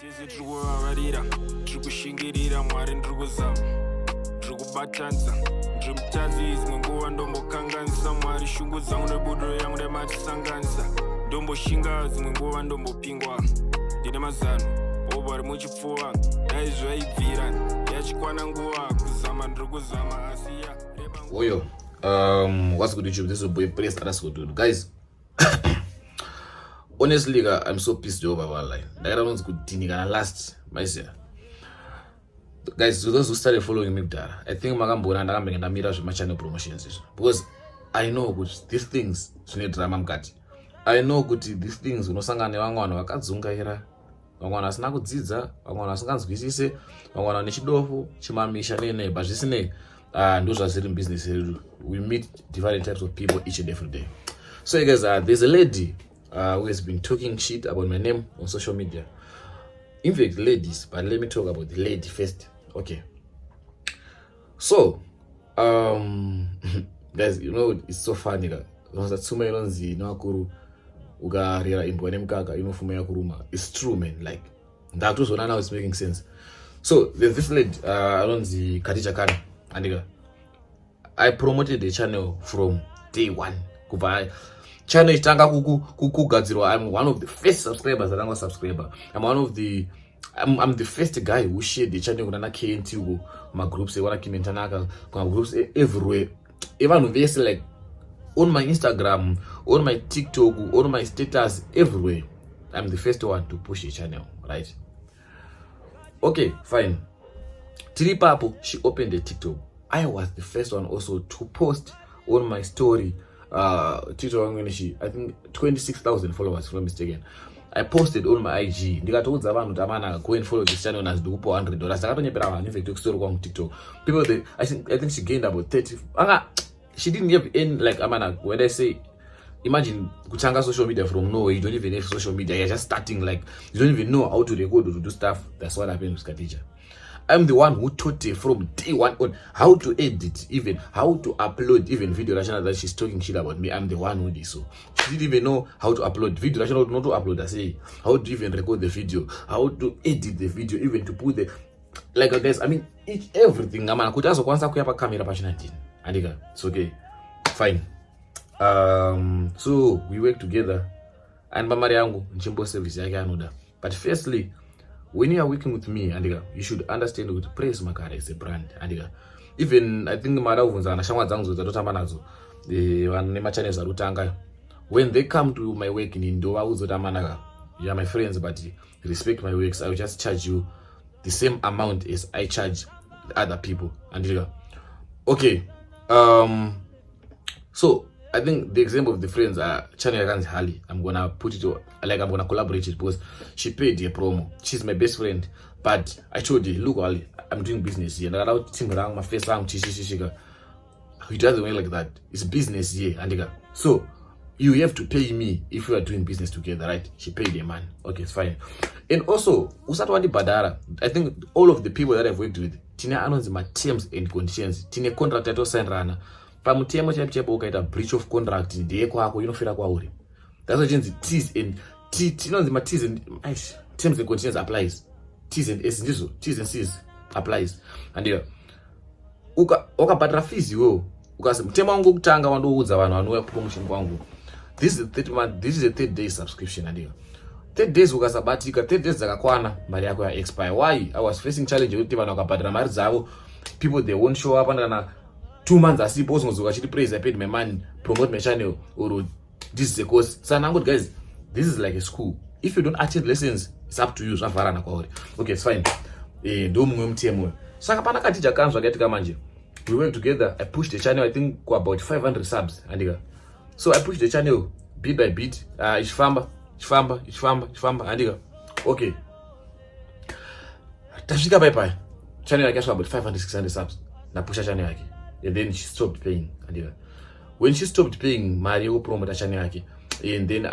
Tese tiri kuvavarira, tiri kushingirira Mwari ndiri kuzama, ndiri kubatanza, ndiri mutazi dzimwe nguva ndombokanganisa Mwari shungu dzangu nebuduro yangu nematisanganisa, ndomboshinga dzimwe nguva ndombopingwa, ndine mazano obari muchipfuva, dai zvaibvira yachikwana nguva kuzama ndiri kuzama asi ya Oyo, what's good YouTube? This is boy Praise _ guys. Honestly, I'm so pissed over online. I don't know good thing last myself. Guys, to those who started following me, I think Magambona and I'm making a mirror my channel promotions because I know good these things. I know good these things. No sanga ne wangwana wakadzunga hera. Wangwana asina kudzidza, wangwana asinganzwisise, wangwana nechidofu, chimamisha nene, but zvisine ndozvazviri business yedu. We meet different types of people each and every day. So guys, there's a lady who has been talking shit about my name on social media. In fact, ladies, but let me talk about the lady first. Okay. So, guys, you know it's so funny. It's true, man. Like that was now it's making sense. So there's this lady, Alonzi Khadija Khan, and I promoted the channel from day one. Channel itanga kugadzirwa. I'm one of the first subscribers that I'm a subscriber. I'm the first guy who shared the channel kuna KNT my groups wana kimentanaka my groups everywhere. Even this like on my Instagram, on my TikTok, on my status, everywhere. I'm the first one to push the channel, right? Okay, fine. Tiripapo, she opened the TikTok. I was the first one also to post on my story. TikTok, I think 26,000 followers, if I'm not mistaken. I posted on my IG. Go and follow this channel as do $100. TikTok. People, I think she gained about 30. She didn't have any like when I say imagine kuchanga social media from nowhere, you don't even have social media, you're just starting, like you don't even know how to record or to do stuff. That's what happened with Khadija. I'm the one who taught her from day one on how to edit, even how to upload even video rational that she's talking shit about me. I'm the one who did so. She didn't even know how to upload video rational, not to upload, I say how to even record the video, how to edit the video, even to put the like this. I mean everything. Kutazo kwanza kuyapa camera passionate. Andika, it's okay. Fine. So we work together and mama yangu nchimbo service yake anoda. But firstly, when you are working with me, Andika, you should understand that Praise Makara is a brand. Andika. Even I think Maravunza na shangwa zangu zatotamba nazo. The wanema channels arutanga. When they come to my work in Indo, uzotambanaga. You are my friends, but respect my works. I will just charge you the same amount as I charge other people. Andika. Okay. So I think the example of the friends are Channel against Hali. I'm gonna put it like I'm gonna collaborate it because she paid a promo. She's my best friend. But I told you, look, Ali, I'm doing business here. My face it doesn't work like that. It's business here, and so you have to pay me if we are doing business together, right? She paid a man. Okay, it's fine. And also, Usatwandi Badara, I think all of the people that I've worked with, Tina announce my terms and conditions. Tina contract to sign rana. Pamutemo chapo ukaita breach of contract ndiye kwako inofira kwauri. That's why the T's and T's and terms and conditions applies. T's and S ndizo, T's and C's applies. And ukapatra fees yo ukase mtema wangu kutanga wandoudza vanhu vanouya promotion kwangu. This is the third day subscription and 3 days ukasabatika, 3 days zakakwana mari yako ya expire. Why? I was facing challenge yokuti vanhu vakabhadhara mari dzavo, people they won't show up and 2 months I suppose ngozokachiti Praise I paid my money promote my channel or this is a course. So now guys, this is like a school. If you don't attend lessons, it's up to you. Okay, it's fine. Do mumwe mtemo. Saka pana Khadija kanzwa katika manje. We went together. I pushed the channel I think for about 500 subs andika. So I pushed the channel bit by bit. Ishfamba andika. Okay. Tafika bye. Channel yake about 500-600 subs. Na pusha channel yake. And then she stopped paying. And when she stopped paying, Mario promoted channel yake. And then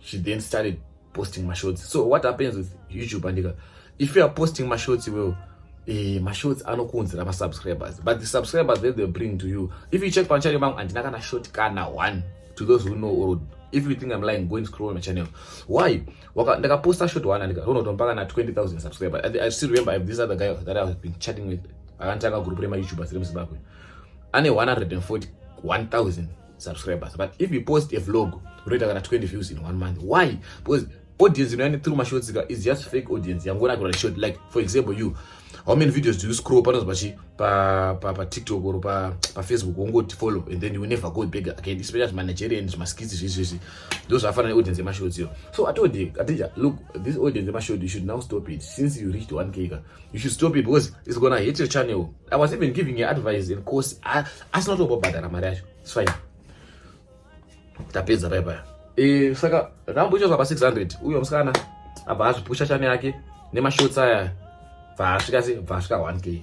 she then started posting my shorts. So what happens with YouTube, Andika? If you are posting my shorts, my shorts are not considered my subscribers, but the subscribers that they bring to you. If you check Panchari Bang and Nakana short kana one to those who know, or If you think I'm lying, go and scroll my channel. Why? Ndaka posta short one and mpaka 20,000 subscribers. I still remember I have this other guy that I've been chatting with. Akantaka group rema YouTubers in Zimbabwe. Ane 141,000 subscribers. But if you post a vlog, rate 20 views in 1 month. Why? Because audience through my shorts is just fake audience. I'm gonna short, like for example, you, how many videos do you scroll pa TikTok or pa Facebook, won't follow, and then you will never go bigger again, especially my Nigerians, my skits, those are funny audience in my shorts. So I told you, look, this audience in my show, you should now stop it. Since you reached 1K, you should stop it because it's gonna hit your channel. I was even giving you advice in course. That's not about that. It's fine. Tapeza bye. Saka nambucho zaba 600 uyo mskana abazipusha channel yake nemashorts aya vasvika 1K.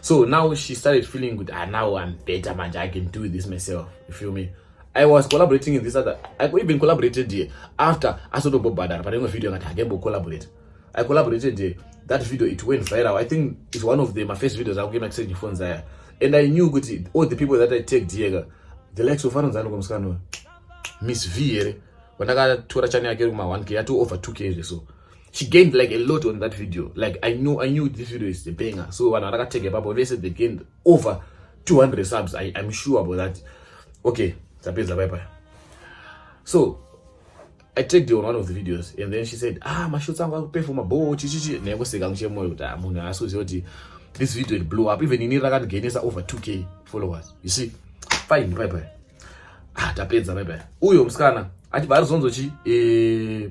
So now she started feeling good. Now I'm better, man. I can do this myself. You feel me? I was collaborating in this other. I even collaborated here after I saw the Badar, but I don't video that I can collaborate. I collaborated here. That video, it went viral. I think it's one of my first videos. I'll give my exchanging phones there, and I knew good all the people that I take Diego, the likes of Anzano Gomskano, Miss V. When I got to channel, I get my 1K. I took over 2K or so. She gained like a lot on that video. Like I knew this video is the banger. So when I got take a bubble, they said they gained over 200 subs. I'm sure about that. Okay, bye. So I checked on one of the videos, and then she said, my shorts I'm gonna pay for my boat. This video it blew up. Even in Iran, gain over 2K followers. You see, fine, bye. Bye. Uyo mskana. Ati varizonzochi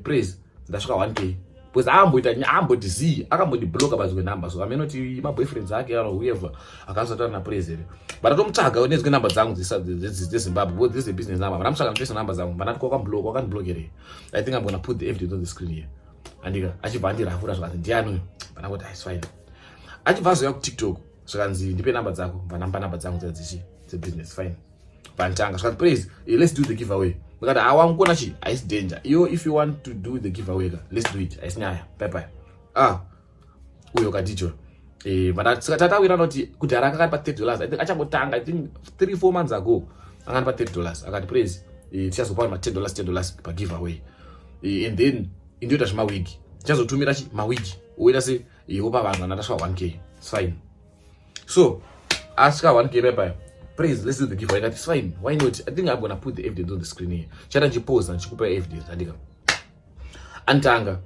praise ndasvika 1K because amboiti z akambodibloka pazwe number, so amenoti my boyfriends ake or whoever akasatana na praise but atomtsvaga unezwe number dzangu dzeZimbabwe because this is a business number but amtsvaga ndipesa number dzangu but wakaniblock here. I think I'm gonna put the evidence on the screen here andika achibva andirafura zvakati ndiani uyo but nakoti it's fine achibva azoya kuTikTok zvakanzi ndipe number dzako vanamba number dzangu dzebusiness fine Bantanga zvakati praise let's do the giveaway. Because I want to see, it's danger. If you want to do the giveaway, let's do it. It's nyaya. Bye. Uyo kadicho. But that's we not kuti araka pa $30. I think achambotanga. I think 3-4 months ago, akapa $30. I got praise. Just about my $10 per giveaway. And then into that my wig. Just to me that my wig. We say hopa banga na that's 1K. It's fine. So ask 1K bye. Praise, let's do the giveaway. That is fine. Why not? I think I'm gonna put the evidence on the screen here. Challenge pose and chikupa evidence. Antanga.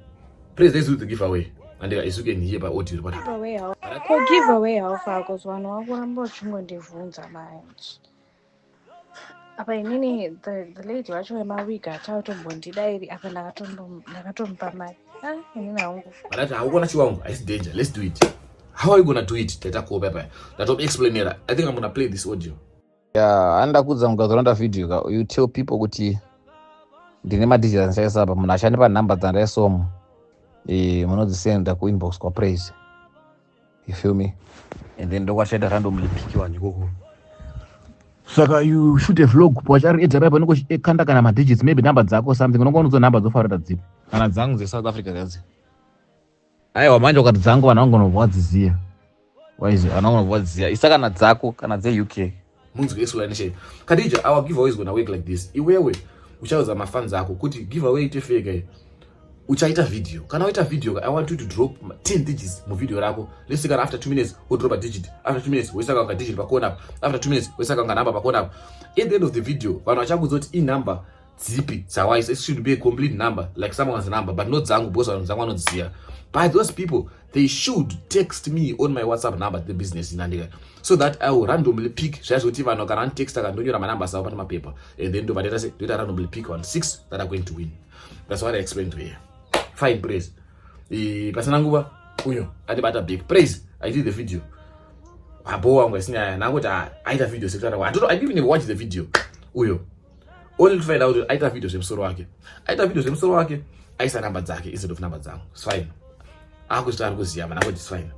Praise, let's do the giveaway. And it's again here by audio. Giveaway because one ndivunza manje. Apa inini the lady wacho emawiga achautombondidairi apa ndakatompa mari. Inini hangu. But that haukona chiwangu. It's danger. Let's do it. How are you gonna do it? That will explain it. I think I'm gonna play this audio. Yeah, andakudza mukazoranda video you tell people kuti ndine madetails andichaisa apa munhu ashande panhamba dzandaisomo munodzisenda kuinbox kwa praise, you feel me, and then ndokwashaita randomly pikiwa ikoko. Saka you shoot a vlog pachariedza paipa ningokanda kana madigits maybe number dzako something unongona udzo number dzofarira dzipo kana dzangu dzeSouth Africa kadzi. Aiwa manje ukati dzangu vanhu vangonobva vadziziya. Waizi vanhu vangonobva vadziziya. Isa kana dzako kana dzeUK. Munzwi explanation. Khadija, our giveaway is gonna work like this. Iwewe uchauza mafans ako kuti giveaway itefeka. Uchaita video. Kana uita video, I want you to drop 10 digits mu video rako. Let's say after 2 minutes we drop a digit. After 2 minutes we saka nga digit pakona. After 2 minutes we saka nga number pakona. At the end of the video, vanhu vachakuzoti in number zipi dzawise. It should be a complete number, like someone's number, but not dzangu because vanhu dzangu vanodziziya. By those people, they should text me on my WhatsApp number, the business in Andiga, so that I will randomly pick. Just what if I can text, I can do your number, so my paper, and then do I randomly pick on 6 that are going to win. That's what I explained to you. Fine, praise. Pasananguba, uyo, I did a big praise. I did the video. I did a video. I didn't even watch the video. Uyo, only to find out I did a video. I said number zake instead of number zangu. It's fine. I go start kuziyama now it's fine.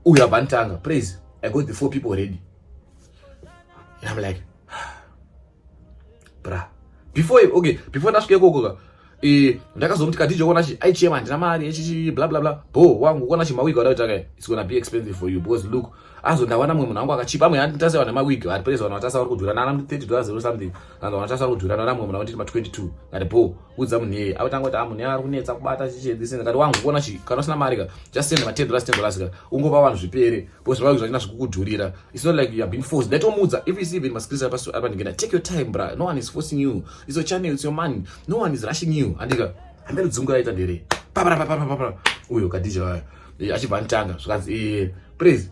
Uya Bantanga, praise. I got the 4 people already. And I'm like, bruh. Before that go, ndakazomti Khadija kuona aichema handina mari echichi bla bla bla bo wangu kuona chimawigi wada kuti it's gonna be expensive for you because look azondawana mwe munhu wangu akachipa amwe handitasa wana mawigi ari praise wana watasa vari kudhura nana $30 or something and wana watasa vari kudhura nana mwe munhu nditi ma22 ngati bo udza munhu yeye autanga kuti munhu yari kunetsa kubata chichedhisini ngati wangu kuona kana usina mari ka just send $10 ka ungopa vanhu zvipere because mawigi zvachina zvekukudhurira it's not like you have been forced ndatomudza if you see even mascripture pasu apa ndingena take your time bra no one is forcing you it's your channel it's your money no one is rushing you andika ambele dzungura ita ndere pa uyo Khadija wayo achibva nitanga zvikanzi praise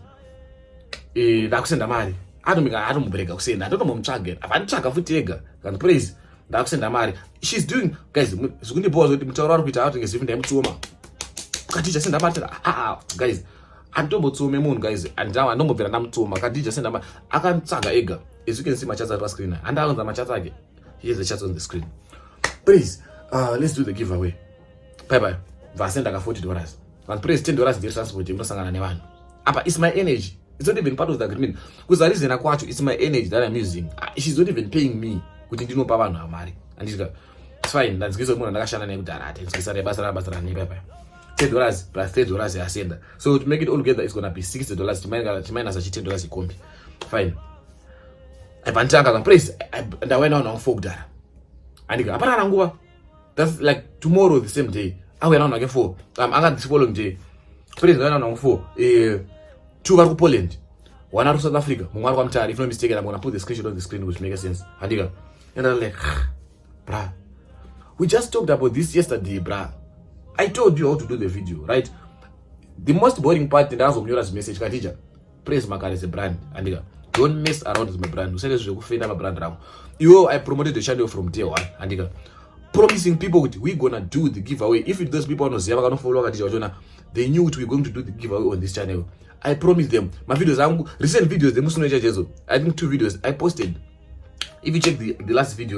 ndakusenda mari atomubereka kusenda ndotomutsvaga avanitsvaga futi ega kandi praise ndakusenda mari she's doing guys zvikundiboza kuti mutauro ari kuita ato ngezvipi ndaimutsoma Khadija senda mari guys anditombotsome munhu guys andombobvira ndamutsoma Khadija senda mari akamutsvaga ega as you can see machats ari pascreen handaanza machats ake here's the chats on the screen praise let's do the giveaway bye vasenda ka $40 and praise $10 ndiri transport ndosangana nevanhu apa it's my energy. It's not even part of the agreement. Because the reason it's my energy that I'm using. She's not even paying me. Kuti ndinopa vanhu amari. And she's it's fine. Ndanzikizo munhu ndakashanda naye kudarata. Ndikisare basa rani bye. $10 plus $30 yasenda. So to make it all together it's going to be $60. Timaina sachi $10 ikombi. Fine. Apantanga ka praise ndawena na mfogdara. Andika apana nguva. That's like tomorrow the same day. Awe na again for anga the following day. Praise ndawena na 4 two vari kuPoland, one ari South Africa, mumwe ari kwaMutare. If not mistaken, I'm gonna put the screenshot on the screen which makes sense. Handika. And I'm like, bruh, we just talked about this yesterday, bruh. I told you how to do the video, right? The most boring part in the Yora's message, Khadija, praise Makare as a brand. Handika. Don't mess around with my brand. You said this will fade my brand around. I promoted the channel from day one. Handika. Promising people we're gonna do the giveaway. If those people don't follow Khadija, they knew we're going to do the giveaway on this channel. I promised them. My videos, recent videos, they must know. I think 2 videos I posted. If you check the last video,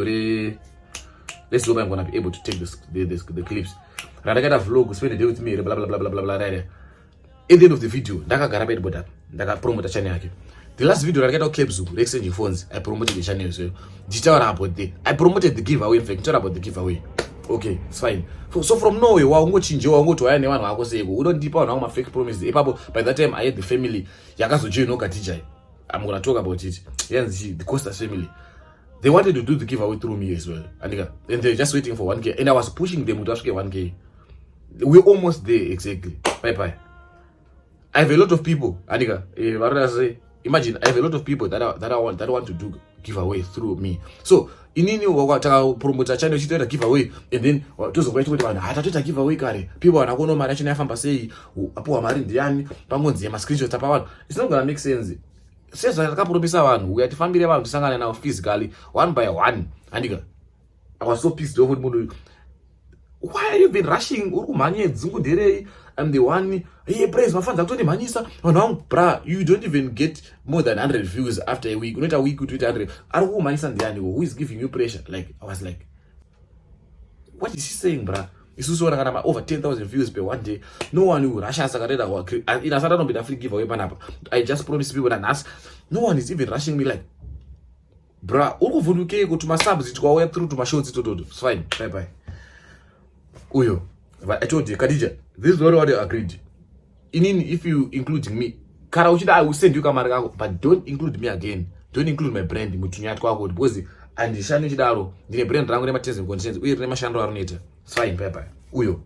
let's see if I'm gonna be able to take the clips. And I got a vlog, spend a day with me, blah blah blah blah blah blah. At the end of the video, I got promote the channel. The last video, I got all clips, exchanging phones. I promoted the channel. So, I promoted the giveaway. In fact, about the giveaway. Okay, it's fine. So from nowhere, wango to anyone wako say we don't deep on how my fake promise. By that time I had the family. Yakazo no Khadija. I'm gonna talk about it. Yes, the Costa family. They wanted to do the giveaway through me as well. And they're just waiting for 1K. And I was pushing them to ask 1K. We're almost there exactly. Bye. I have a lot of people. Imagine I have a lot of people that want to do giveaway through me. So inini wakataka promote channel chitoita giveaway and then tozokuita kuti vanhu hatatoita giveaway kare people vanakuona mari yacho yafamba sei apuwa mari ndiani pamonzi ya screenshots apa vanhu it's not gonna make sense. Sezvo takapromisa vanhu uyatifambire vanhu tisangane navo physically one by one. Andika I was so pissed off with munhu. Why are you been rushing? Uri kumhanya dzungu nderei? I'm the one. Hey, praise my fans. Actually, manisa. Oh no, bruh. You don't even get more than 100 views after a week. Not a week, you tweet 100. Aru manisa ndiani? Who is giving you pressure? Like I was like, what is he saying, bruh? Isusu wana over 10,000 views per one day. No one will rush us. In a certain bit of free giveaway, I just promised people that ask. No one is even rushing me like, bruh. Uri kuvunuke go to my subs. It go away through to my shows. It's fine. Bye. Uyo. But I told you, Khadija, this is not what they agreed. If you include me, I will send you camera, but don't include me again. Don't include my brand. Because and the channel chidaro, the brand rangu nema terms and conditions. We nema shando aruneta. It's fine, bye. Uyo.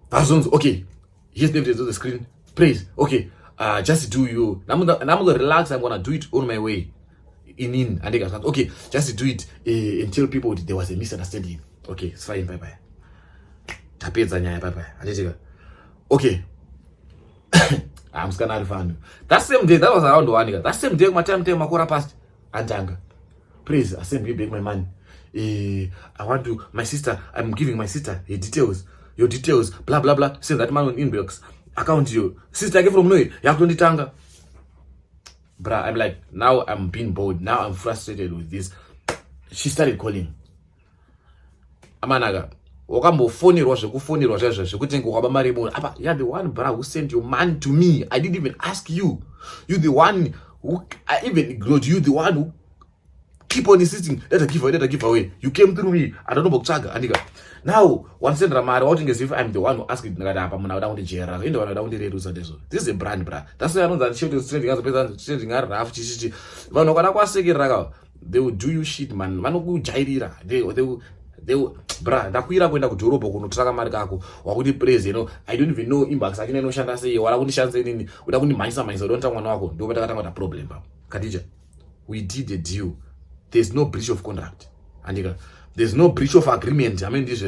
Persons, okay. Here's the video on the screen. Praise. Okay. Just do you. I'm gonna relax. I'm gonna do it on my way. And they got okay. Just do it and tell people there was a misunderstanding. Okay, it's fine, bye. Tapeza nyaya bye. Okay. I'm just gonna refund. That same day, that was around 1 year. That same day, my time makora past. Antanga. Please, I send me back my money. I want to my sister. I'm giving my sister your details. Blah blah blah. Send that man on inbox. Account you. Sister, I get from nowhere. Yakunditanga. Bruh, I'm like, now I'm being bored. Now I'm frustrated with this. She started calling. Amanaga. You're the one, bruh, who sent your man to me. I didn't even ask you. You're the one who I even ignored. You the one who keep on insisting, let her give away. You came through me, I don't know about Andika. Now, one send Ramari watching as if I'm the one who asked it down the chair, in the one down the radio. This is a brand, bruh. That's why I know that shit is trending as a person, trending out of Chichi. But no, they will do you shit, man. Manoku Jairira. They will, bruh, Dakwira when I go to Robo, Traga Margaco, or would you praise, you know? I don't even know inbox. I didn't know Shanda say, or I wouldn't chance any without my son, so don't tell one go. Do what I got a problem, Khadija. We did a deal. There's no breach of contract. And there's no breach of agreement. I mean, this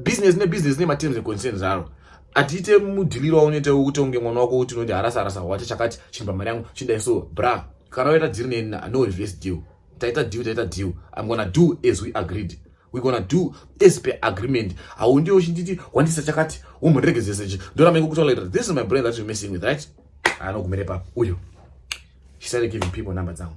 business name at terms and concerns are. Atite mudiliro onete utonge monoko uti no arasa wati chakati chimba mariangu chinda so bra karaita dirine no reverse deal. Taita deal. I'm gonna do as we agreed. We're gonna do as per agreement. I won't do shinditi wandisa chakati umregezese. Don't make kutola later. This is my brain that you're messing with, right? I know kumerepa uyo. She started giving people numbers down.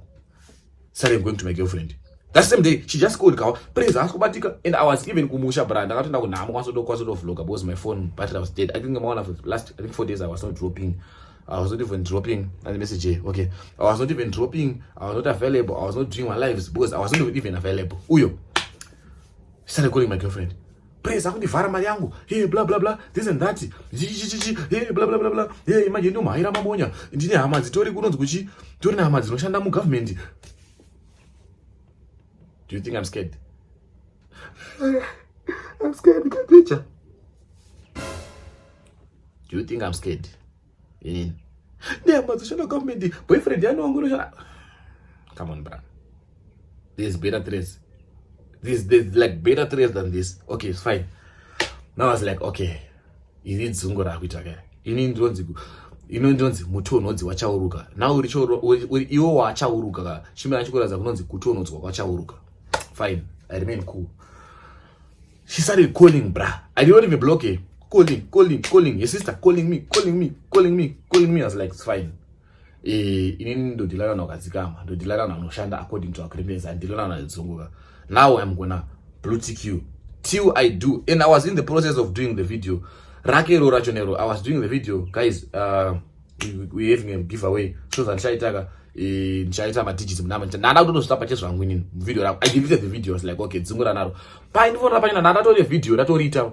Started going to my girlfriend. That same day, she just called Kao, praise Askobatika, and I was even Kumusha brand. I got to know now of vlog because my phone battery was dead. I think one of the last 4 days I was not dropping. I was not even dropping and the message. Okay. I was not even dropping, I was not available, I was not doing my lives because I was not even available. Uyo. She started calling my girlfriend. Praise Akundi Vara Mariangu, hey blah blah blah, this and that. Hey blah blah blah blah. Hey, imagine no Mahira Mamonya. Indine Hamazi Tori Gunos Gucci, Tori Hamazi, no Shandamu government. Do you think I'm scared? I'm scared, you can't picture. Do you think I'm scared? Yeah, but the government, boyfriend, I know I'm going to. Come on, bro. There's better threats. There's like better threats than this. Okay, it's fine. Now I was like, okay, you need Zungora with again. You need Donzigu. You know, don't muto nozi wachauruka. Now you wachauruka. Shima chukura za kunonzi kuto nozi wachauruka. Fine, I remain cool. She started calling, bruh. I didn't even block her. Calling. Your sister calling me. I was like, it's fine. In do dilana no kazikama, do dilana no shanda according to agreements and dilana na zunguka. Now I'm gonna blue tick you till I do. And I was in the process of doing the video. Rakero Rajonero, I was doing the video, guys. We having a giveaway. So that Shaitaga. Nchaita matijis mnama na I don't stop just winning video. I deleted the video. I was like, okay, zungura naro pa ndivona pa na ndato video ndatorita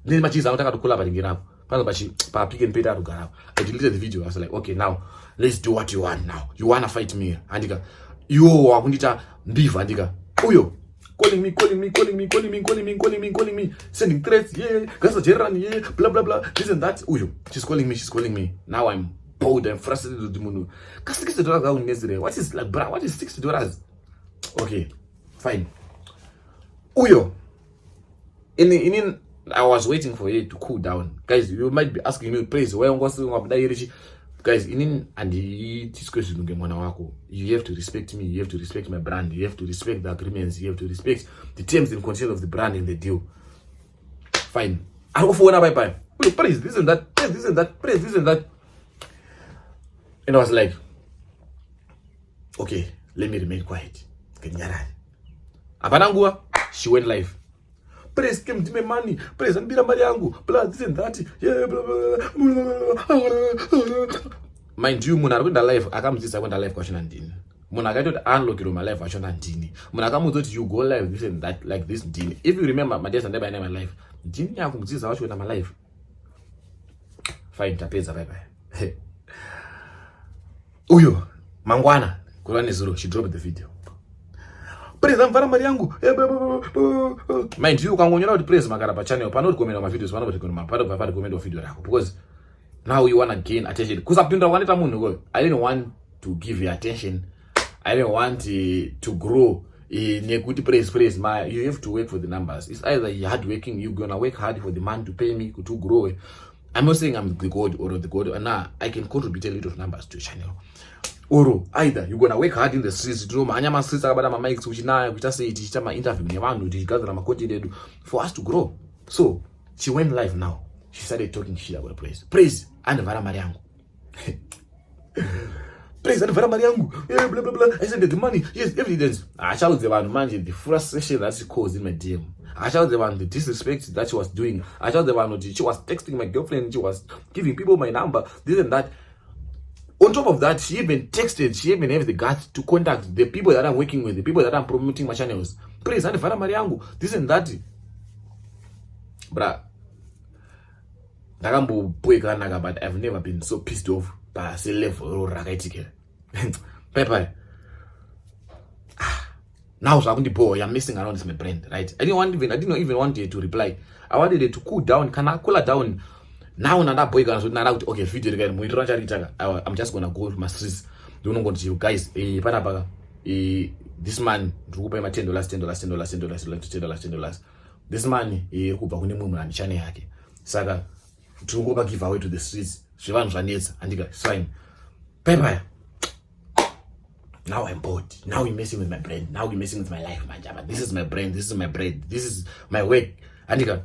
ndi machiza anataka tukula pa ngirapo pa bachi pa pick and pay that ugara. I deleted the video. I was like, okay, now let's do what you want now. You wanna fight me? Andika yo wakundita mbiva andika uyo calling me sending threats, yeah, gasa jeran, yeah, blah blah blah, this and that. Uyo, she's calling me. Now I'm bold and frustrated with the moon. $60 what is like, bro? What is $60? Okay, fine. Uyo. In I was waiting for it to cool down. Guys, you might be asking me, please, why I'm going guys, in and this question you have to respect me, you have to respect my brand, you have to respect the agreements, you have to respect the terms and conditions of the brand in the deal. Fine. I go for one bye. Praise this and that, praise this and that, praise this and that. And I was like, okay, let me remain quiet. Abanangua, she went live. Praise came to me money, praise and bira mariangu, blah, this and that, yeah, blah, blah. Mind you, Munagunda live, I come this, I went a live question and din. Munagato unlock my live question and dini. Munagamu thought you go live, this and that, like this din. If you remember, my days and never my life. Dini yakum this, I watch with my life. Fine, tapeza, bye. Uyo, Mangwana, Kurani Zuru, she dropped the video. Praise I'm Vara Mariangu. Mind you, can you praise Magarapa channel, panel comment on my videos, comment on video. Because now you wanna gain attention. Because I didn't want to give you attention. I didn't want to grow in a good praise. You have to work for the numbers. It's either you're hard working, you're gonna work hard for the man to pay me to grow. I'm not saying I'm the god or the god, and now I can contribute a little numbers to your channel. Or either you're gonna work hard in the streets, for us to grow. So she went live now. She started talking shit about praise. Praise and Vara Mariangu. Praise and Vara Mariangu. Yeah, blah blah blah. I said the money, yes, evidence. I showed the one man the frustration that she caused in my DM. I showed the one the disrespect that she was doing. I showed the one she was texting my girlfriend, she was giving people my number, this and that. On top of that, she even texted, she even has the guts to contact the people that I'm working with, the people that I'm promoting my channels. Please, and Fara Mariangu, this and that. Bruh. But I've never been so pissed off by a level or Pepper. Now so I'm messing around with my brain, right? I didn't even want her to reply. I wanted her to cool down. Can I cool her down? Now that boy goes okay, video again. I'm just gonna go to my streets. Don't want you guys. This man drew by my $10. This man Saga to go back give away to the streets. And fine. Pepper. Now I'm bored. Now you're messing with my brain. Now you're messing with my life, man. This is my brain. This is my brain. This is my work. And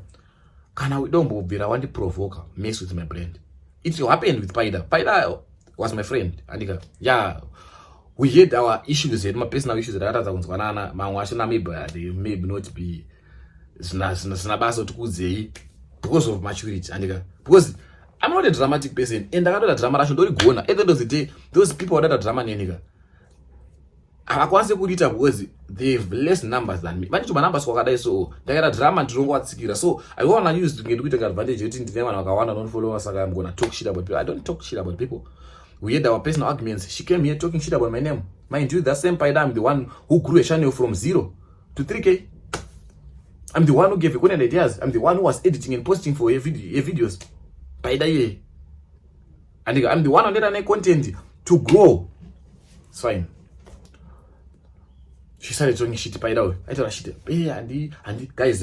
can I don't move? I want to provoke, mess with my brain. It happened with Paida. Paida was my friend. And yeah, we had our issues. My personal issues that I was banana. My washing maybe not be. Because of maturity. And because I'm not a dramatic person. And I don't drama. I should only go on. At the end of the day, those people that are drama, nigga. Because they have less numbers than me. But numbers so they got a drama to what so I wanna use to get advantage of them and I don't follow us. I'm gonna talk shit about people. I don't talk shit about people. We had our personal arguments. She came here talking shit about my name. Mind you, that same Paida, I'm the one who grew a channel from 0 to 3K. I'm the one who gave good ideas. I'm the one who was editing and posting for videos. Paida ye. And I'm the one on that content to grow. It's fine. She started talking shit by now. I told her shit. Yeah, and guys,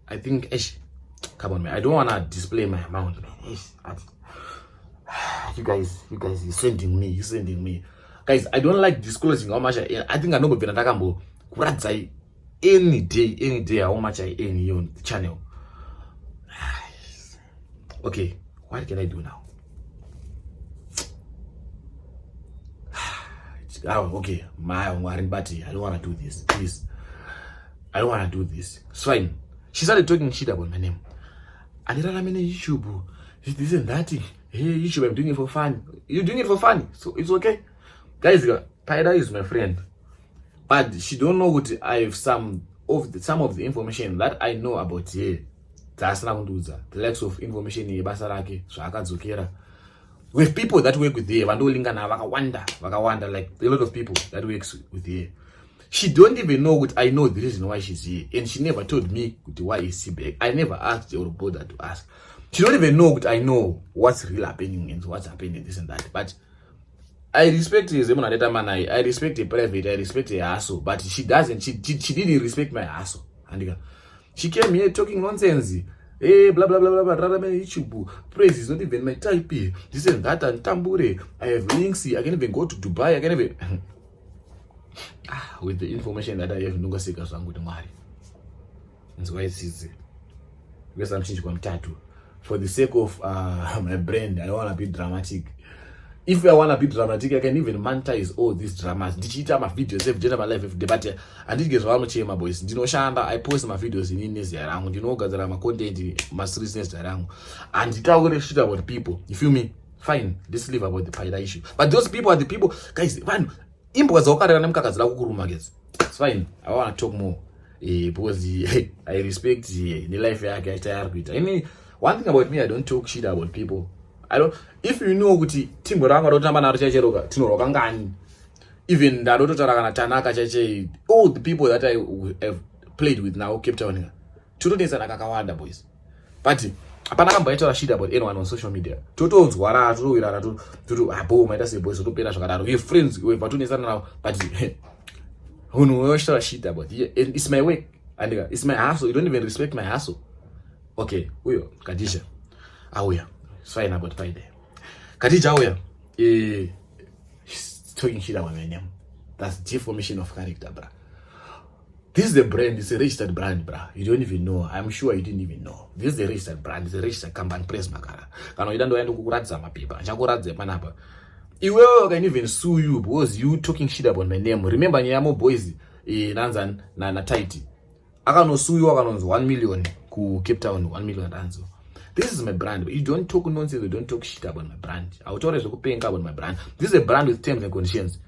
I think come on, man. I don't wanna display my amount, man. You guys, you're sending me. Guys, I don't like disclosing how much I think I know but any day how much I earn on the channel. Okay, what can I do now? Oh, okay, my Batty, I don't want to do this. Please, I don't want to do this. It's fine. She started talking shit about my name. And then I'm in YouTube. This and that. Hey, YouTube, I'm doing it for fun. You're doing it for fun, so it's okay. Guys, Paida is my friend, but she don't know what I have some of the information that I know about here. That's not the likes of information in Basaraki, so I can't zokera. With people that work with her, Wakawanda, like a lot of people that works with her. She don't even know what I know the reason why she's here. And she never told me why is she back. I never asked or bothered to ask. She don't even know what I know, what's really happening and what's happening, this and that. But I respect her, I respect her private, I respect her asshole. But she doesn't, she didn't respect my asshole. And she came here talking nonsense. Hey, blah blah blah blah blah. YouTube praise is not even my type. This and that and tambure. I have links. I can even go to Dubai. I can even with the information that I have. No go say so I'm going to marry. That's why it's easy. Because I'm changing tattoo for the sake of my brand. I don't want to be dramatic. If I want to be dramatic, I can even monetize all these dramas. Digital my videos, if my life, if debate, and it gets around my boys. You know, Shanda, I post my videos in Indonesia around. You know, guys, my content in my seriousness around. And it all shit about people. You feel me? Fine. Let's leave about the Paida issue. But those people are the people, guys. Man, it's fine. I want to talk more. Because I respect the life I get tired with. I mean, one thing about me, I don't talk shit about people. I don't. If you know what team even that all the people that I have played with now kept on here. Children boys. But apana shit about anyone on social media. Toto wara to abo my say boys to pay we friends we now but who knows shit about it. It's my work and it's my hustle. You don't even respect my hustle. Okay, we Kadisha. It's fine about Friday. Kadija, she's talking shit about my name. That's deformation of character, bruh. This is the brand, it's a registered brand, bruh. You don't even know. I'm sure you didn't even know. This is a registered brand, it's a registered company press makara. Kano you don't know kukuradza mapipa. Chakuradze panapa. Iwe can even sue you because you talking shit about my name. Remember nyamo boys nanzan na tight. Akano sue you akanonzo 1 million ku Cape Town 1 million ranzo. This is my brand. You don't talk nonsense, you don't talk shit about my brand. I will always paying about my brand. This is a brand with terms and conditions.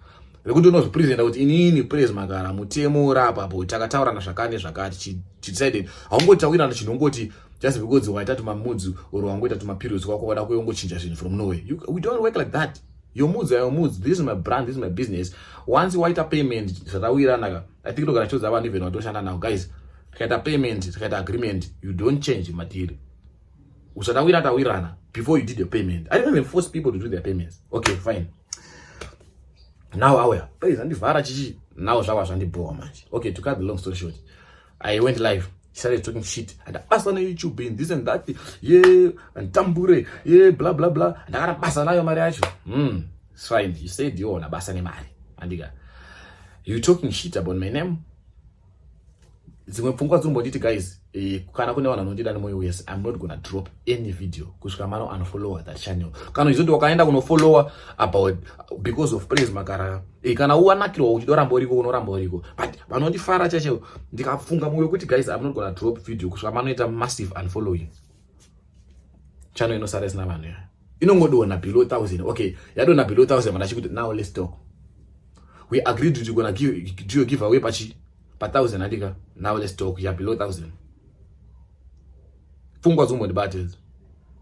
Rekuti unozvipresenta kuti inini praise makara mutemo urapa apo takataurana zvakane zvakati decided haungotawirana chinongoti just because waita tumamudzi or wangoita tumaperiods kwako wada kuyongochinja zvinhu from nowhere. We don't work like that. Your moods are your moods. This is my brand, this is my business. Once you waita payment zvatawiranaka, I think lokana choza vanhu even watoshanda now guys, tikaita payment tikaita agreement, you don't change material. Usatawirana before you did your payment. I don't even force people to do their payments. Okay, fine. Now aware. Now okay, to cut the long story short, I went live, started talking shit, and I passed on YouTube in this and that, yeah, and tambure, yeah, blah blah blah. And I got a pass on your marriage. It's fine. You said you want a basani mari. And you talking shit about my name. Guys, I'm not gonna drop any video because I'm not unfollow that channel. Kana izoto wakaenda kuno follower about because of praise makara. Kana uwanakiro uchidoramboriko unoramboriko. But vanondifara chacho ndikafunga moyo kuti guys, I'm not gonna drop video because I'm not a massive unfollowing. Channel inosara isina vanhu. Inongodona below 1,000. Okay, yadona below 1,000 vanachikuti now let's talk. We agreed to gonna do a giveaway pachi. 1,000 adika. Now let's talk. You are below 1,000. Fungwa zumo the battles.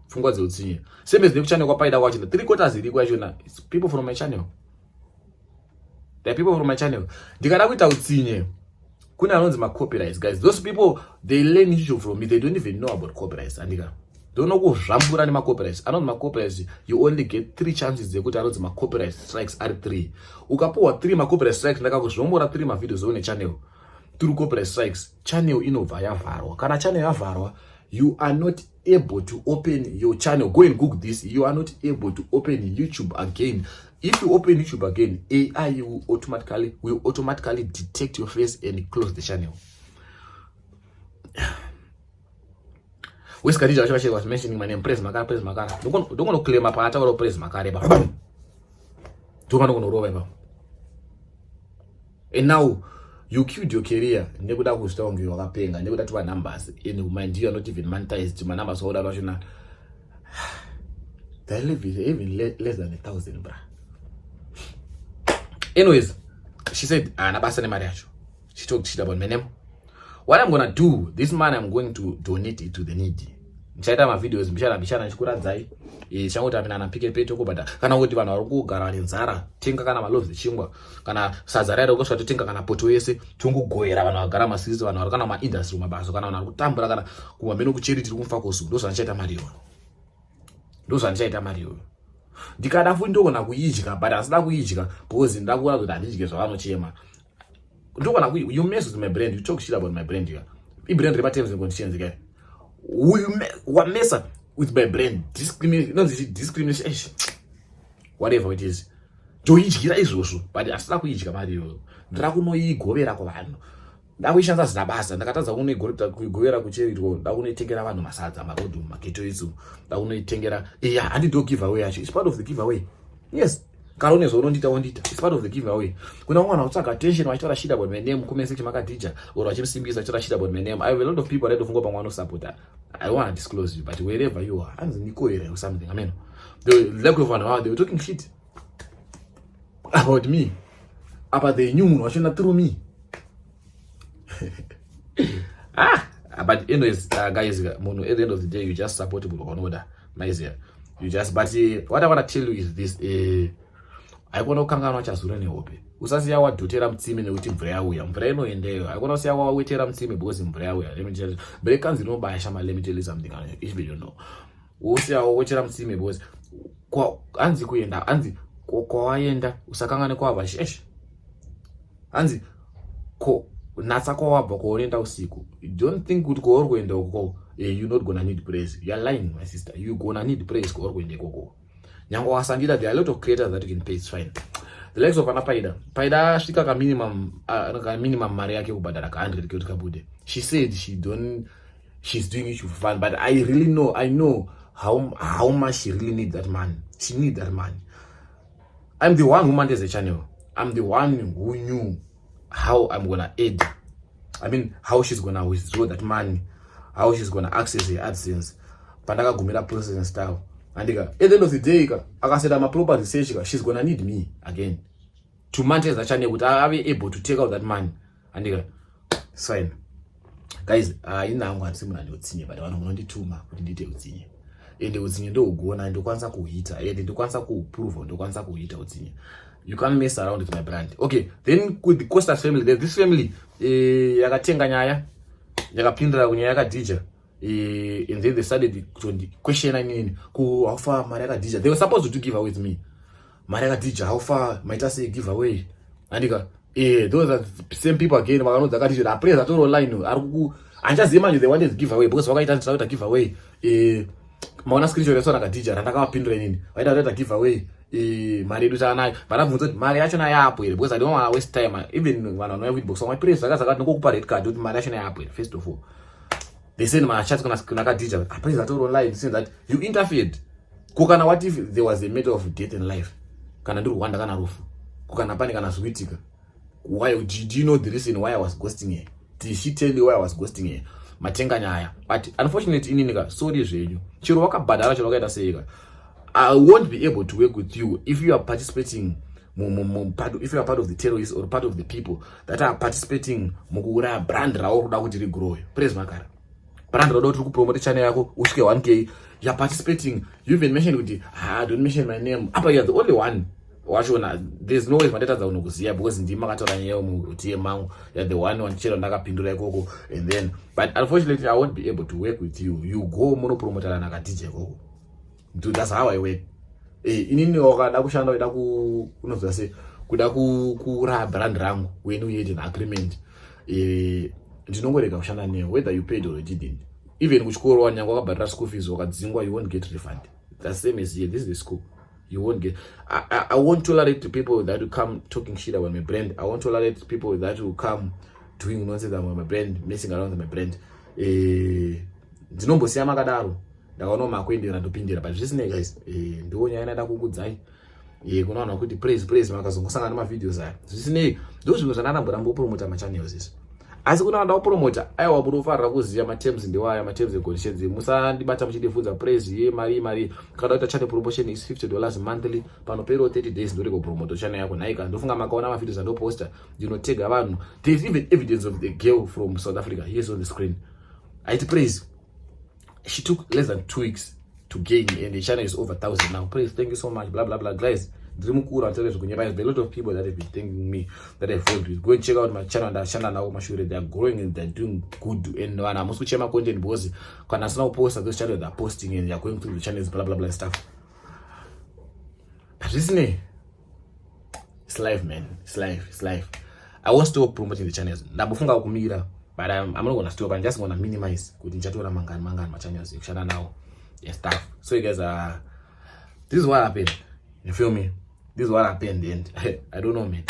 Fungwa zotsinye. Same as the channel kwa paida watching. 3/4 ilikuwa jona. It's people from my channel. There are people from my channel. Dikada kuita utsinye. Kuna anonzi ma copyrights guys. Those people they learn issue from me. They don't even know about copyrights. Andika. Don't know go rambura ni ma copyrights. Anonzi ma copyrights. You only get 3 chances they kuta anonzi ma copyright strikes are 3. Ukapoa 3 ma copyright strikes ndaka kuzvombora 3 ma videos on channel. Through copyright strikes, channel inova yavarwa. Kana channel yavarwa, you are not able to open your channel. Go and Google this. You are not able to open YouTube again. If you open YouTube again, AI will automatically detect your face and close the channel. Where's Khadija? She was mentioning my name. Praise Makara. Don't want to claim my part or praise Makara. Don't want to know. And now you killed your career. Nekuda kustonga wakapenga. Nekuda tuwa numbers. In mind you are not even monetized. My numbers hold out. They live even less than 1,000, bro. Anyways, she said, "Nabasa ne mariacho." She talked shit about my name. What I'm gonna do, this man, I'm going to donate it to the needy. Mchaita ma videos, mshana nchikura dzai. Changuta mina napike peto kubata. Kana kuti vanhu vari kugara vari nzara, tenga kana maloves chingwa. Kana sazara ro kusva totenga kana poto yese, tungugoera vanhu vagara masisi vanhu vari kana ma industry mabaso kana vanhu vari kutambura kana kumambeno kucheriti kumfa kosu. Ndo zvanchaita mariwa. Ndikada fundo ndogona kuidya but asida kuidya because ndakuona kuti handidye zvavanochema. Ndogona kuidya. You mess with my brand, you talk shit about my brand here. I brand reba terms and conditions guy. What mess up with my brand? Discrimination. Whatever it is. Joidyira izvozvo but asida kuidya mariwa. Ndakunoigovera kuvanhu. Ndakuishandisa zvinabasa. Ndakatadza kunoigovera kucheritwa. Ndakunoitengera vanhu masadza marodhu maketo isu. Ndakunoitengera handido giveaway yacho. It's part of the giveaway. Yes. Karone zvorondiita wondita. It's part of the giveaway. Kuna mwana utsvaga attention vachitora shit about my name comment section makadija or vachimsimbisa vachitora shit about my name. I have a lot of people that don't think about support. I don't want to disclose you but wherever you are, hands Nico or something. I mean, the lack of one they were talking shit about me. About the new watching that through me. But anyways, guys, Mono, at the end of the day, you just support people on order. Nice here. You just, but what I want to tell you is this: I want to kanga nocha surani hope. Usasiya wadhotera mtsime nekuti mvura yauya. Mvura inoendeyo. I want to say wawetera mtsime because mvura yauya. Let me tell you. Breakers inobaya shama. Let me tell you something. If you don't know, usiya wawetera mtsime because kwa anzi kuenda anzi kwa waenda usakangane kwa vashesh. Anzi ko natsa kwa wabva kuonenda usiku. Don't think kuti kwa orgoenda uko you're not gonna need praise. You're lying, my sister. You're gonna need praise kwa orgoenda uko. Nyango wasandira, there are a lot of creators that you can pay. It's fine. The likes of Paida shika ka minimum mari yake kubadala ka 100 kitu kabude. She said she's doing it for fun, but I know how much she really need that man. She need that man. I'm the one who manages the channel. I'm the one who knew how I'm gonna aid. I mean, how she's gonna withdraw that money, how she's gonna access the AdSense. pandakagumira process and style. Andika, at the end of the day, akaseta ma proper research, she's gonna need me again to maintain the channel. Would I be able to take out that money? Andika, fine. Guys, inangu ansimuna ndotsinye, but vanhu munondituma kuti ndite utsinye. Ende utsinye ndogona ndokwanisa kuhita, ende ndokwanisa kuprove ndokwanisa kuhita utsinye. You can't mess around with my brand. Okay, then with the Costas family, there's this family yakatenga nyaya yakapindira kunyaya yakadija. And then they started to question how far Mariaka Dija. They were supposed to give away with me. Mariaka Dija, how far might I say give away? And those are the same people again. I pray that all online. I just imagine they wanted to give away because why can't to give away? Maona screenshot ya Mariaka Dija. And I can't pin any. Why don't I give away? Maridusa and I, but I've got Mariachi and I because I don't want to waste time. Even when I'm with books on my place, I got no cooperate card with Mariachi and I first of all. They said my chat's gonna teacher. I praise that all online saying that you interfered. Kukana, what if there was a matter of death and life? Kana do wanda kana roof. Kukana panic kana sweetika. Why do you know the reason why I was ghosting her? Did she tell you why I was ghosting her? Matenga nyaya. But unfortunately in nigga, sorry you. Chiro waka badala chiro gaita say I won't be able to work with you if you are participating if you are part of the terrorists or part of the people that are participating mukura brand ra or kuti grow. Praise makara. Brand road to promote channel yako ushike 1k. You're participating. You even mentioned with don't mention my name. Apa you're the only one. There's no way my data zaunokuzia because ndima katora nyeyo mu TM you're the one channel ndakapindura ikoko and then but unfortunately I won't be able to work with you. You go mono promoter na katije koko. Dude, that's how I work. Inini okada kushanda ida ku unozwa say kuda kura brand rangu when we had an agreement. Ndinongoreka kushanda neyo whether you paid or you didn't. Even kuchikoro wanyanga wakabhadhara school fees wakadzingwa, you won't get refund. The same as here. This is the school. You won't get. I won't tolerate people that will come talking shit about my brand. I won't tolerate people that will come doing nonsense about my brand, messing around with my brand. Ndinombosiya makadaro. Ndakaona kuendera ndopindira but zvisine guys. Ndonyaya inoda kukudzai. Kunaona kuti praise makazongosangana nema videos aya. Zvisine ndozvinhu zvandanamboramba promoter ma channels izvi. Asi kuna wanda promoter aiwa burofarira kuziya ma terms ndiwaya ma terms and conditions. Musandibata muchidivunza praise ye mari kada kuti channel promotion is $50 monthly pano pero 30 days ndori ku promote channel yako naika ndofunga makaona ma videos ando poster ndinotega vanhu. There's even evidence of the girl from South Africa. Here's on the screen. Aiti praise. She took less than 2 weeks to gain and the channel is over 1,000 now. Praise, thank you so much. Blah blah blah guys. There's a lot of people that have been thanking me that I followed with. Go and check out my channel and channel now. They are growing and they're doing good. And I'm also sharing my content because when I now post those channels, they're posting and they're going through the channels, blah blah blah stuff. But isn't it? It's life, man. It's life. I won't stop promoting the channels. But I'm not gonna stop. I'm just gonna minimize. Mangan my channels. Channel now, yeah, stuff. So you guys this is what happened. You feel me? This is what happened, and I don't know, man.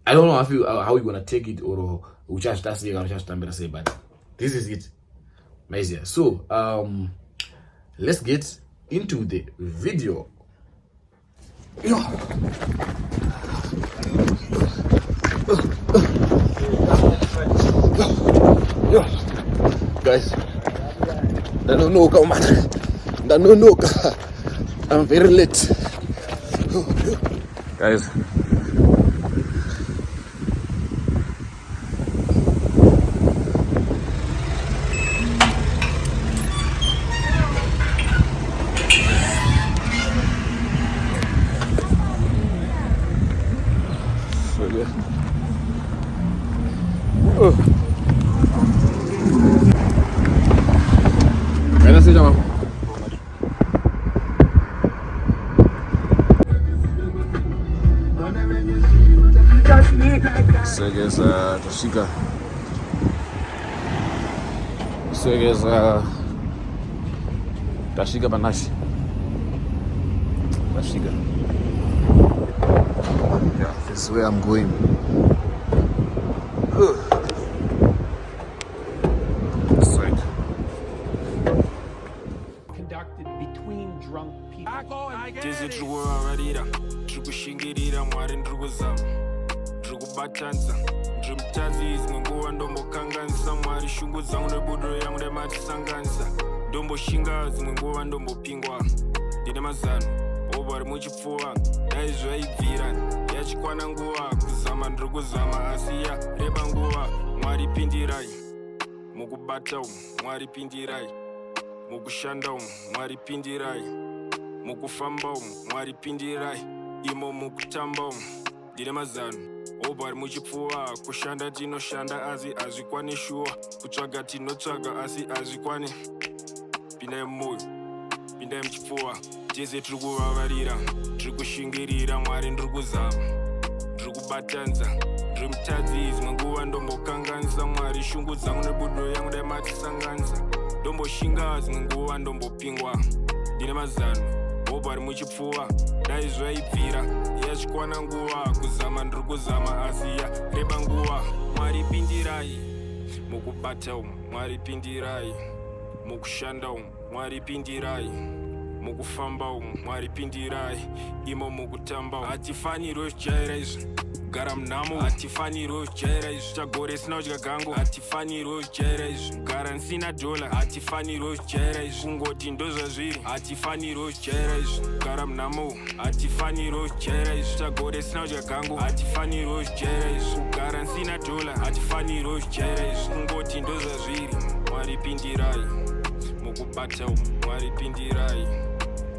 I don't know how you gonna take it or just say, but this is it, Maizia. So let's get into the video. Guys, I'm very late. Guys, Tashika Banashi. Tashika. Yeah, this is where I'm going. Side. Conducted between drunk people. This is true already. Trikushingirira mwari ndrukuzama. Trikubatanza. Ndrimutazizi ngonguwa ndombokanganisa mwari shungu dzangu nebuduro yangu nematisanganisa. ndomboshinga dzimwe nguva ndombopingwa ndine mazano bobo ari muchipfuva dai zvaibvira yachikwana nguva kuzama ndiri kuzama asi yareba nguva mwari pindirai mukubata umu mwari pindirai mukushanda umu mwari pindirai mukufamba umu mwari pindirai imo mukutamba umu ndine mazano bobo ari muchipfuva kushanda tinoshanda asi hazvikwani shuwa kutsvaga tinotsvaga asi hazvikwani pindai mumwoyo pindai muchipfuva tese tiri kuvavarira tiri kushingirira mwari ndiri kuzama ndiri kubatanza ndiri mutadzi dzimwe nguva ndombokanganisa mwari shungu dzangu nebudo yangu dai matisanganisa ndomboshinga dzimwe nguva ndombopingwa ndine mazano bobo ari muchipfuva dai zvaibvira yachikwana nguva kuzama ndiri kuzama asi yareba nguva mwari pindirai mukubata umu mwari pindirai mukushanda umu mwari pindirai mukufamba umu mwari pindirai imo mukutamba umu hatifanirwe zvijaira izvi kugara munhamo hatifanirwe zvijaira izvi chagore sina kudya gango hatifanirwe zvijaira izvi kugara nsina dhola hatifanirwe zvijaira izvi kungoti ndozvazviri hatifanirwe zvijaira izvi kugara munhamo hatifanirwe zvijaira izvi chagore sina kudya gango hatifanirwe zvijaira izvi kugara nsina dhola hatifanirwe zvijaira izvi kungoti ndozvazviri mwari pindirai mukubata umu mwari pindirai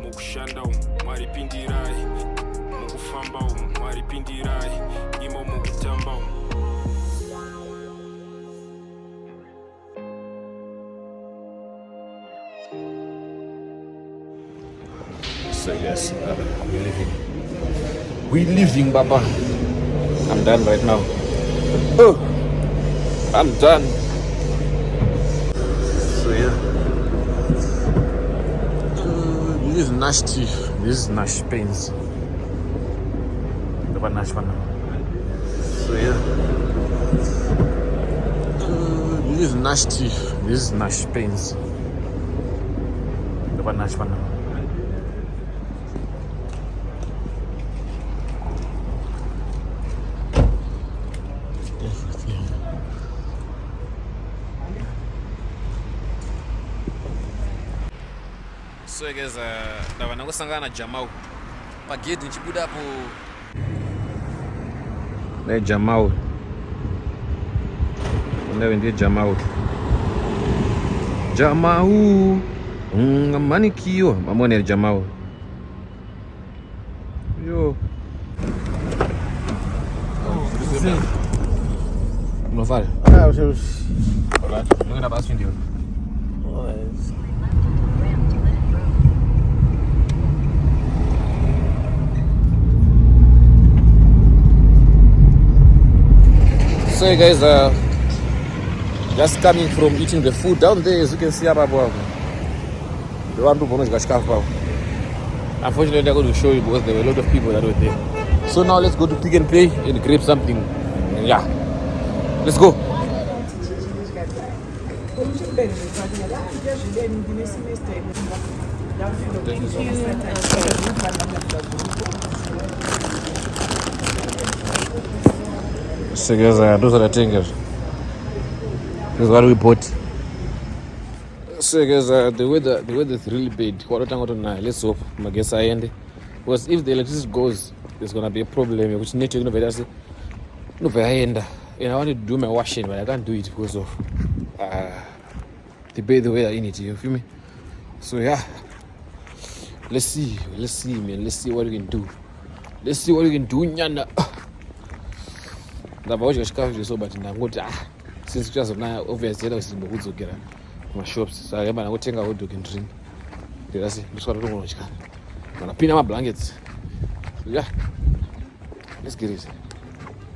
mukushanda umu mwari pindirai mukufamba umu mwari pindirai imo mukutamba umu. So yes, we're leaving, Baba. I'm done right now. Oh, I'm done. So yeah, this is nasty. This is Nash pains. The one Nash one. So yeah, this is nasty. This is Nash pains. The one Nash one. So guys, ndava nangosangana na Jamau pagedhi nichibuda hapo ne Jamau ndawe ndiye Jamau manikio mamone Jamau yo unofanya ndio basi ndio So guys, just coming from eating the food down there, as you can see, the one who unfortunately, I'm going to show you because there were a lot of people that were there. So now let's go to Pick and Pay and grab something. And yeah, let's go. So guys, those are the things. This is what we bought. So guys, the weather is really bad. Let's hope I end. Because if the electricity goes, there's gonna be a problem. Which need to and I want to do my washing, but I can't do it because of the bad weather in it. You feel me? So yeah, let's see, man. Let's see what we can do. Nyana. Ndabawuja chikafu so but ndangoti since kuchazona obviously ela usimbo kudzokera kuma shops saka yamba nangotenga hot dog and drink ndirasi ndiswara tongono chikana mana pina ma blankets yeah let's get it.